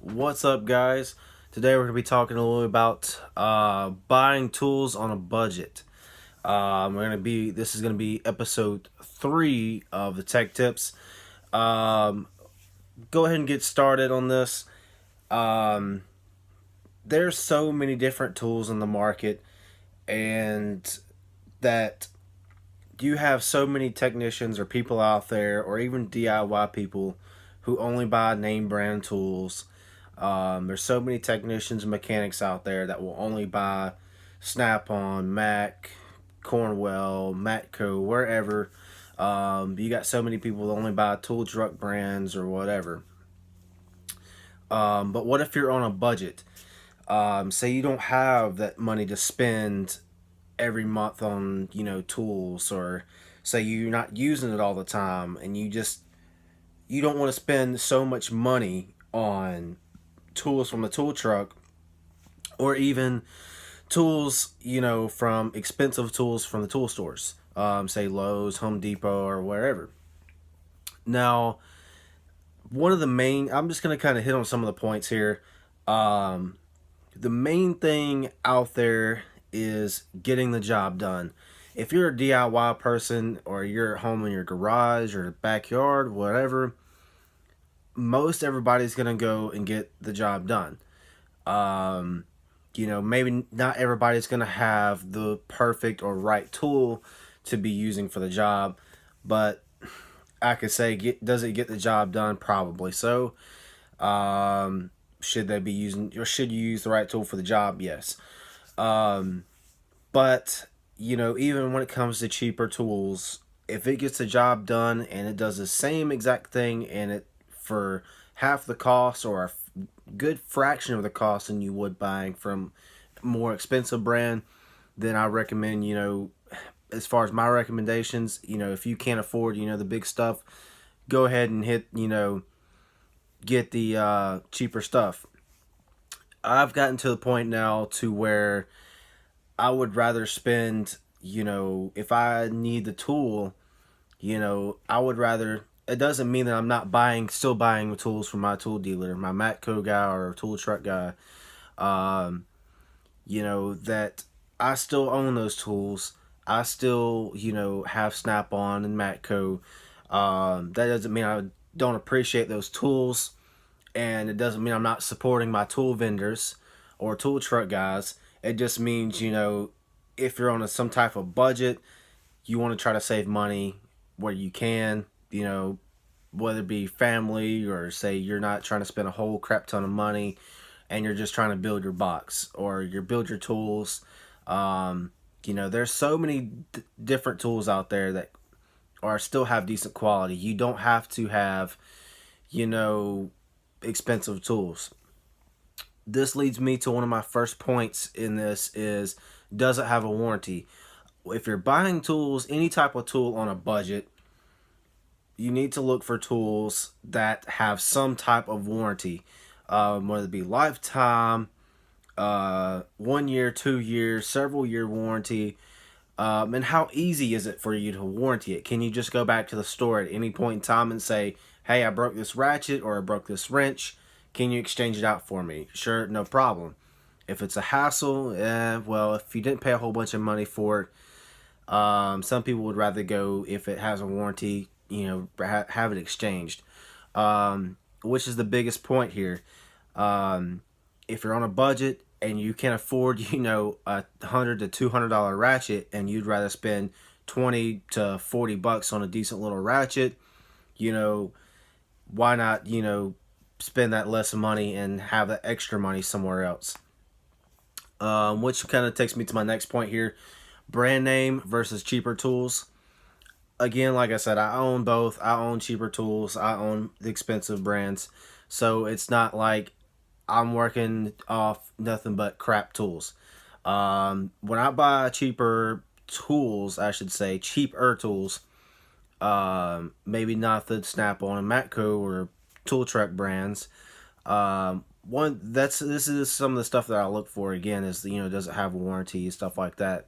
What's up, guys? Today we're going to be talking a little bit about buying tools on a budget. This is going to be episode 3 of the Tech Tips. Um, Go ahead and get started on this. Um, there's so many different tools in the market, and that you have so many technicians or people out there, or even DIY people who only buy name brand tools. There's so many technicians and mechanics out there that will only buy Snap-on, Mac, Cornwell, Matco, wherever. You got so many people that only buy tool truck brands or whatever. But what if you're on a budget? Say you don't have that money to spend every month on tools, or say you're not using it all the time, and you don't want to spend so much money on tools from the tool truck, or even tools, from expensive tools from the tool stores, say Lowe's, Home Depot, or wherever. Now, I'm just going to kind of hit on some of the points here. Um, the main thing out there is getting the job done. If you're a DIY person, or you're at home in your garage or backyard, whatever, most everybody's going to go and get the job done. Um, Maybe not everybody's going to have the perfect or right tool to be using for the job, but I could say, does it get the job done? Probably so. Should they be using, or should you use the right tool for the job? Yes. Um, but, even when it comes to cheaper tools, if it gets the job done and it does the same exact thing, and it for half the cost, or a good fraction of the cost than you would buying from more expensive brand, then I recommend, as far as my recommendations, if you can't afford, the big stuff, go ahead and get the cheaper stuff. I've gotten to the point now to where I would rather spend, if I need the tool, I would rather. It doesn't mean that I'm not still buying tools from my tool dealer, my Matco guy or tool truck guy. Um, that I still own those tools. I still, have Snap-on and Matco. That doesn't mean I don't appreciate those tools, and it doesn't mean I'm not supporting my tool vendors or tool truck guys. It just means, if you're on some type of budget, you want to try to save money where you can, whether it be family, or say you're not trying to spend a whole crap ton of money and you're just trying to build your box, or you build your tools. There's so many different tools out there that are still have decent quality. You don't have to have, you know, expensive tools. This leads me to one of my first points in this is, does it have a warranty? If you're buying tools, any type of tool on a budget, you need to look for tools that have some type of warranty, whether it be lifetime, 1 year, 2 years, several year warranty. And how easy is it for you to warranty it? Can you just go back to the store at any point in time and say, hey, I broke this ratchet, or I broke this wrench. Can you exchange it out for me? Sure, no problem. If it's a hassle, well, if you didn't pay a whole bunch of money for it, some people would rather go, if it has a warranty, have it exchanged. Which is the biggest point here. If you're on a budget and you can afford, $100 to $200 ratchet, and you'd rather spend 20 to 40 bucks on a decent little ratchet, why not, spend that less money and have that extra money somewhere else? Which kind of takes me to my next point here: brand name versus cheaper tools. Again, like I said, I own both. I own cheaper tools, I own the expensive brands. So it's not like I'm working off nothing but crap tools. When I buy cheaper tools, I should say cheaper tools, maybe not the Snap-on and Matco or tool truck brands. This is some of the stuff that I look for. Again, is does it have a warranty, stuff like that,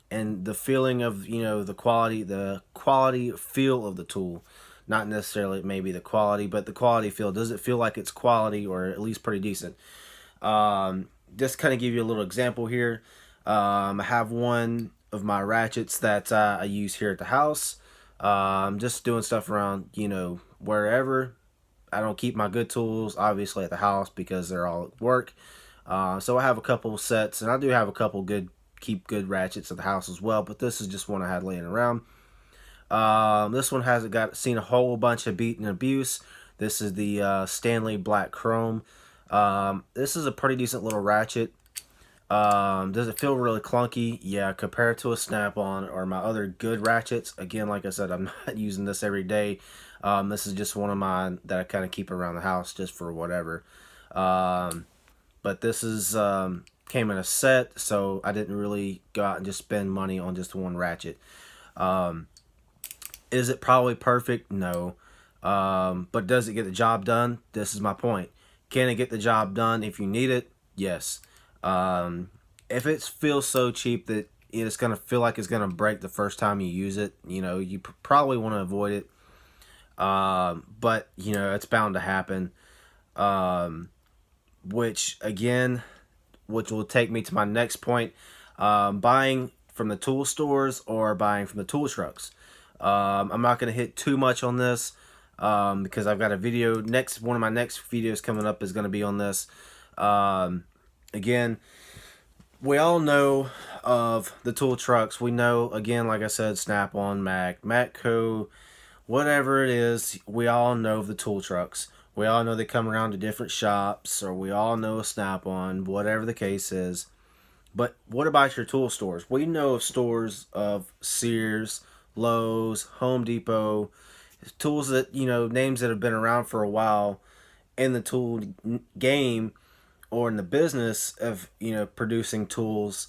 and the feeling of the quality feel of the tool. Not necessarily maybe the quality, but the quality feel. Does it feel like it's quality or at least pretty decent? Just kind of give you a little example here. I have one of my ratchets that I use here at the house. Just doing stuff around, wherever. I don't keep my good tools obviously at the house because they're all at work. So I have a couple sets, and I do have a couple keep good ratchets at the house as well. But this is just one I had laying around. This one hasn't seen a whole bunch of beat and abuse. This is the Stanley Black Chrome. This is a pretty decent little ratchet. Does it feel really clunky? Yeah, compared to a Snap-on or my other good ratchets. Again, like I said, I'm not using this every day. This is just one of mine that I kind of keep around the house just for whatever. But this is came in a set, so I didn't really go out and just spend money on just one ratchet. Is it probably perfect? No. But does it get the job done? This is my point. Can it get the job done if you need it? Yes. If it feels so cheap that it's going to feel like it's going to break the first time you use it, you probably want to avoid it. But, it's bound to happen. Which will take me to my next point. Buying from the tool stores or buying from the tool trucks. I'm not going to hit too much on this because I've got a video. One of my next videos coming up is going to be on this. Again, we all know of the tool trucks. We know, again, like I said, Snap-on, Matco, whatever it is, we all know of the tool trucks. We all know they come around to different shops, or we all know a Snap-on, whatever the case is. But what about your tool stores? We know of stores of Sears, Lowe's, Home Depot, tools that, names that have been around for a while in the tool game or in the business of, producing tools,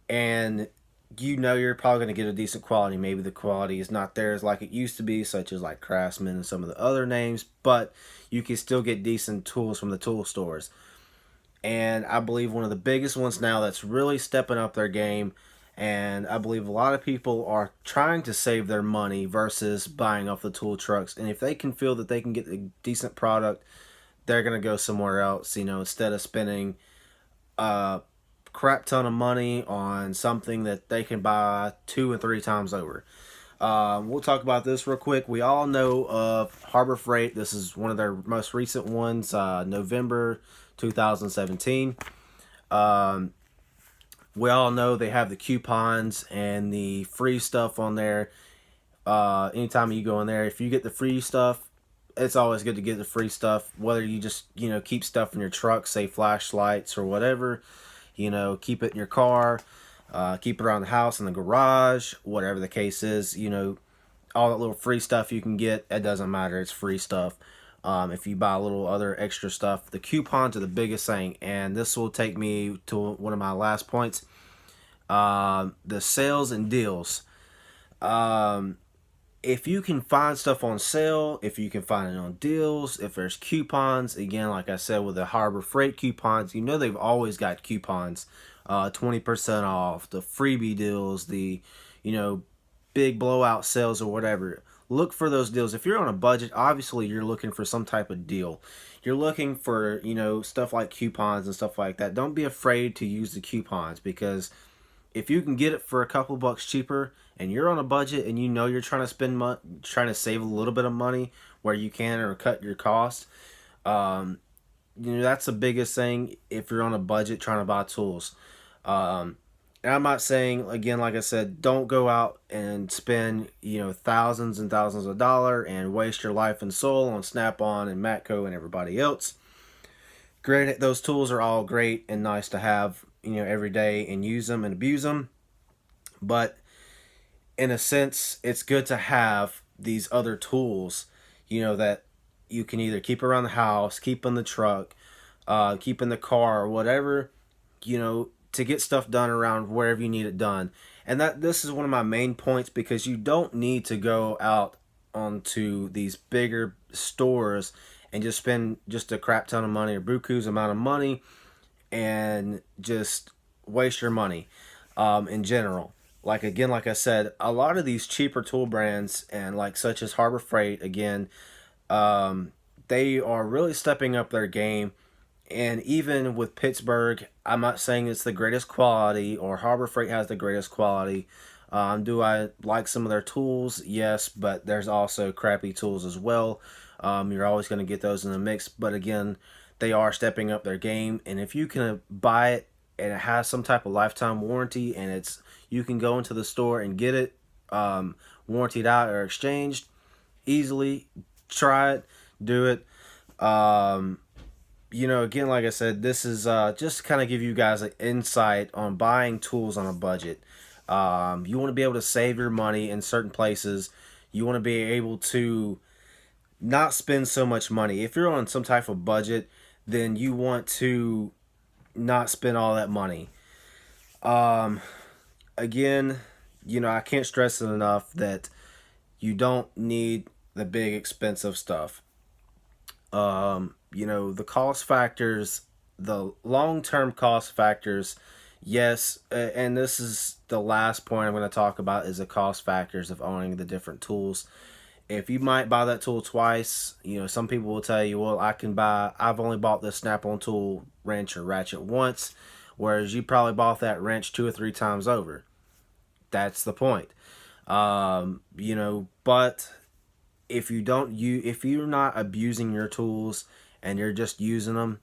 and you're probably going to get a decent quality. Maybe the quality is not there as like it used to be, such as like Craftsman and some of the other names, but you can still get decent tools from the tool stores. And I believe one of the biggest ones now that's really stepping up their game, and I believe a lot of people are trying to save their money versus buying off the tool trucks. And if they can feel that they can get a decent product, they're going to go somewhere else, instead of spending a crap ton of money on something that they can buy 2 and 3 times over. We'll talk about this real quick. We all know of Harbor Freight. This is one of their most recent ones, November 2017. We all know they have the coupons and the free stuff on there. Anytime you go in there, if you get the free stuff, it's always good to get the free stuff, whether you just, keep stuff in your truck, say flashlights or whatever, keep it in your car, keep it around the house, in the garage, whatever the case is, all that little free stuff you can get, it doesn't matter, it's free stuff. If you buy a little other extra stuff, the coupons are the biggest thing, and this will take me to one of my last points. The sales and deals. If you can find stuff on sale, if you can find it on deals, if there's coupons, again, like I said, with the Harbor Freight coupons, they've always got coupons, 20% off, the freebie deals, the, big blowout sales or whatever. Look for those deals. If you're on a budget, obviously you're looking for some type of deal. You're looking for, stuff like coupons and stuff like that. Don't be afraid to use the coupons, because if you can get it for a couple bucks cheaper and you're on a budget and you're trying to trying to save a little bit of money where you can, or cut your cost, that's the biggest thing if you're on a budget trying to buy tools. And I'm not saying, again, like I said, don't go out and spend, thousands and thousands of dollars and waste your life and soul on Snap-on and Matco and everybody else. Granted, those tools are all great and nice to have, every day and use them and abuse them. But in a sense, it's good to have these other tools, that you can either keep around the house, keep in the truck, keep in the car, or whatever, to get stuff done around wherever you need it done. And this is one of my main points, because you don't need to go out onto these bigger stores and just spend just a crap ton of money, or buku's amount of money, and just waste your money in general. like again, like I said, a lot of these cheaper tool brands and like such as Harbor Freight again, um, they are really stepping up their game. And even with Pittsburgh, I'm not saying it's the greatest quality or Harbor Freight has the greatest quality. Do I like some of their tools? Yes, but there's also crappy tools as well. You're always going to get those in the mix. But again, they are stepping up their game. And if you can buy it and it has some type of lifetime warranty and you can go into the store and get it warrantied out or exchanged easily, try it, do it. Again, like I said, this is just to kind of give you guys an insight on buying tools on a budget. You want to be able to save your money in certain places. You want to be able to not spend so much money. If you're on some type of budget, then you want to not spend all that money. Again, I can't stress it enough that you don't need the big expensive stuff. The cost factors, the long-term cost factors, yes, and this is the last point I'm going to talk about is the cost factors of owning the different tools. If you might buy that tool twice, some people will tell you, well, I've only bought this Snap-on tool wrench or ratchet once, whereas you probably bought that wrench 2 or 3 times over. That's the point. But if you're not abusing your tools and you're just using them,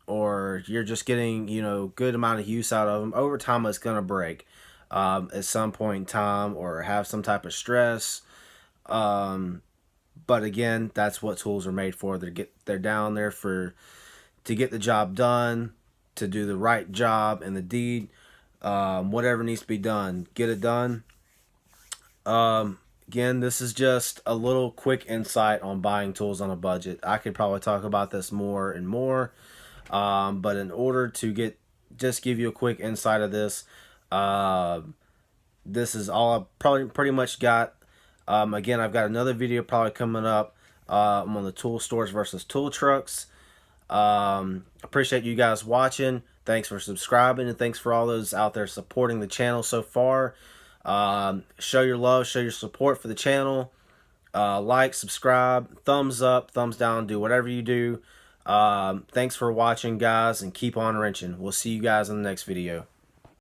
or you're just getting good amount of use out of them, over time it's gonna break at some point in time or have some type of stress. But again, that's what tools are made for. They're down there to get the job done, to do the right job and the deed. Whatever needs to be done, get it done. Again, this is just a little quick insight on buying tools on a budget. I could probably talk about this more and more, but in order to just give you a quick insight of this, this is all I've probably pretty much got. Again, I've got another video probably coming up. I'm on the tool stores versus tool trucks. Appreciate you guys watching. Thanks for subscribing, and thanks for all those out there supporting the channel so far. Show your love, show your support for the channel. Like, subscribe, thumbs up, thumbs down, do whatever you do. Thanks for watching, guys, and keep on wrenching. We'll see you guys in the next video.